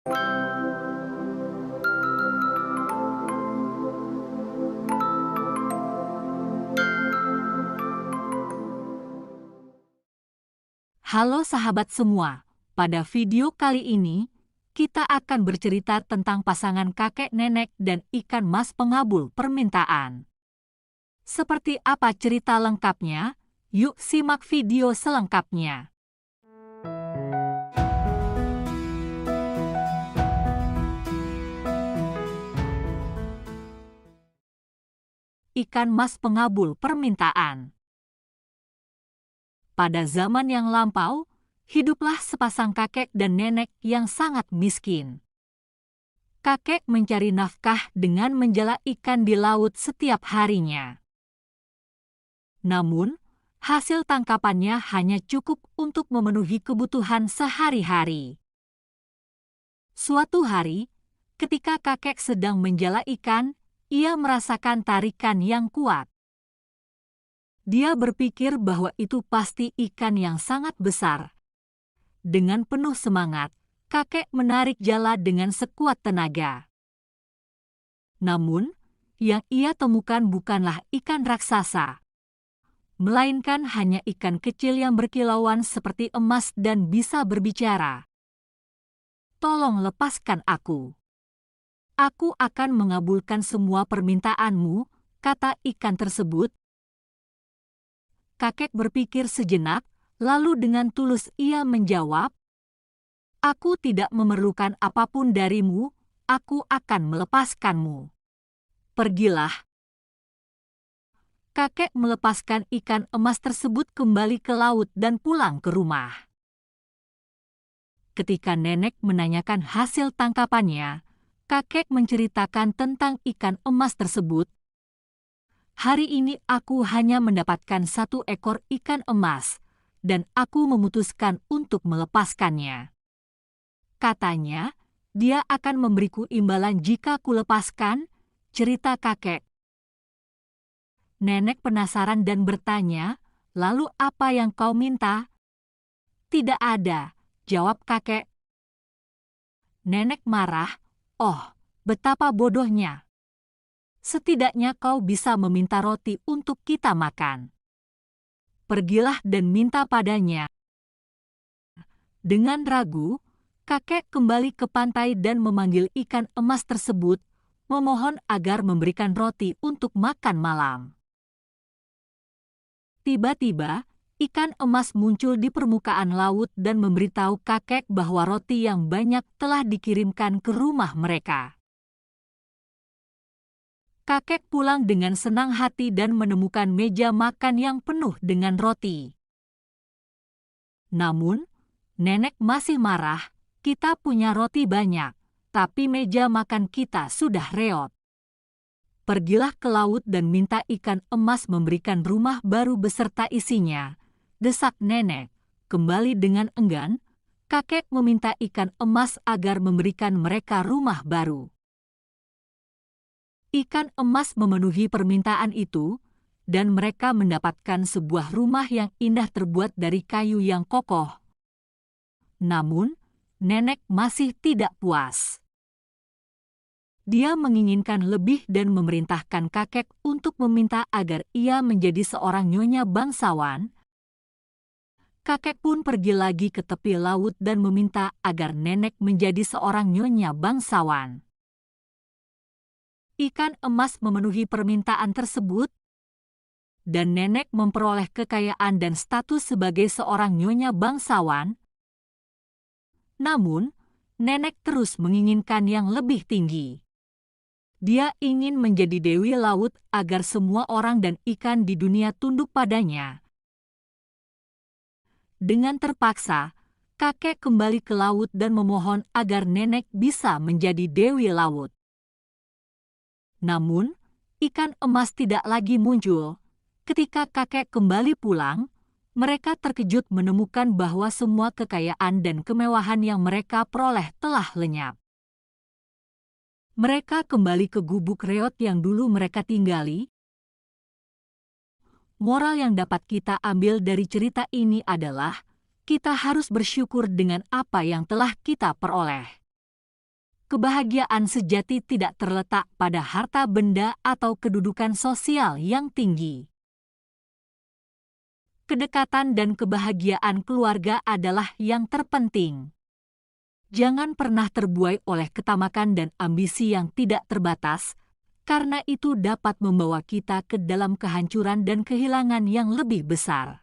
Halo sahabat semua, pada video kali ini, kita akan bercerita tentang pasangan kakek nenek dan ikan mas pengabul permintaan. Seperti apa cerita lengkapnya? Yuk simak video selengkapnya. Ikan mas pengabul permintaan. Pada zaman yang lampau, hiduplah sepasang kakek dan nenek yang sangat miskin. Kakek mencari nafkah dengan menjala ikan di laut setiap harinya. Namun, hasil tangkapannya hanya cukup untuk memenuhi kebutuhan sehari-hari. Suatu hari, ketika kakek sedang menjala ikan, ia merasakan tarikan yang kuat. Dia berpikir bahwa itu pasti ikan yang sangat besar. Dengan penuh semangat, kakek menarik jala dengan sekuat tenaga. Namun, yang ia temukan bukanlah ikan raksasa, melainkan hanya ikan kecil yang berkilauan seperti emas dan bisa berbicara. "Tolong lepaskan aku. Aku akan mengabulkan semua permintaanmu," kata ikan tersebut. Kakek berpikir sejenak, lalu dengan tulus ia menjawab, "Aku tidak memerlukan apapun darimu, aku akan melepaskanmu. Pergilah." Kakek melepaskan ikan emas tersebut kembali ke laut dan pulang ke rumah. Ketika nenek menanyakan hasil tangkapannya, kakek menceritakan tentang ikan emas tersebut. "Hari ini aku hanya mendapatkan 1 ekor ikan emas, dan aku memutuskan untuk melepaskannya. Katanya, dia akan memberiku imbalan jika kulepaskan," cerita kakek. Nenek penasaran dan bertanya, "Lalu apa yang kau minta?" "Tidak ada," jawab kakek. Nenek marah, "Oh, betapa bodohnya. Setidaknya kau bisa meminta roti untuk kita makan. Pergilah dan minta padanya." Dengan ragu, kakek kembali ke pantai dan memanggil ikan emas tersebut, memohon agar memberikan roti untuk makan malam. Tiba-tiba, ikan emas muncul di permukaan laut dan memberitahu kakek bahwa roti yang banyak telah dikirimkan ke rumah mereka. Kakek pulang dengan senang hati dan menemukan meja makan yang penuh dengan roti. Namun, nenek masih marah, "Kita punya roti banyak, tapi meja makan kita sudah reot. Pergilah ke laut dan minta ikan emas memberikan rumah baru beserta isinya," desak nenek. Kembali dengan enggan, kakek meminta ikan emas agar memberikan mereka rumah baru. Ikan emas memenuhi permintaan itu, dan mereka mendapatkan sebuah rumah yang indah terbuat dari kayu yang kokoh. Namun, nenek masih tidak puas. Dia menginginkan lebih dan memerintahkan kakek untuk meminta agar ia menjadi seorang nyonya bangsawan. Kakek pun pergi lagi ke tepi laut dan meminta agar nenek menjadi seorang nyonya bangsawan. Ikan emas memenuhi permintaan tersebut, dan nenek memperoleh kekayaan dan status sebagai seorang nyonya bangsawan. Namun, nenek terus menginginkan yang lebih tinggi. Dia ingin menjadi dewi laut agar semua orang dan ikan di dunia tunduk padanya. Dengan terpaksa, kakek kembali ke laut dan memohon agar nenek bisa menjadi dewi laut. Namun, ikan emas tidak lagi muncul. Ketika kakek kembali pulang, mereka terkejut menemukan bahwa semua kekayaan dan kemewahan yang mereka peroleh telah lenyap. Mereka kembali ke gubuk reot yang dulu mereka tinggali. Moral yang dapat kita ambil dari cerita ini adalah, kita harus bersyukur dengan apa yang telah kita peroleh. Kebahagiaan sejati tidak terletak pada harta benda atau kedudukan sosial yang tinggi. Kedekatan dan kebahagiaan keluarga adalah yang terpenting. Jangan pernah terbuai oleh ketamakan dan ambisi yang tidak terbatas, karena itu dapat membawa kita ke dalam kehancuran dan kehilangan yang lebih besar.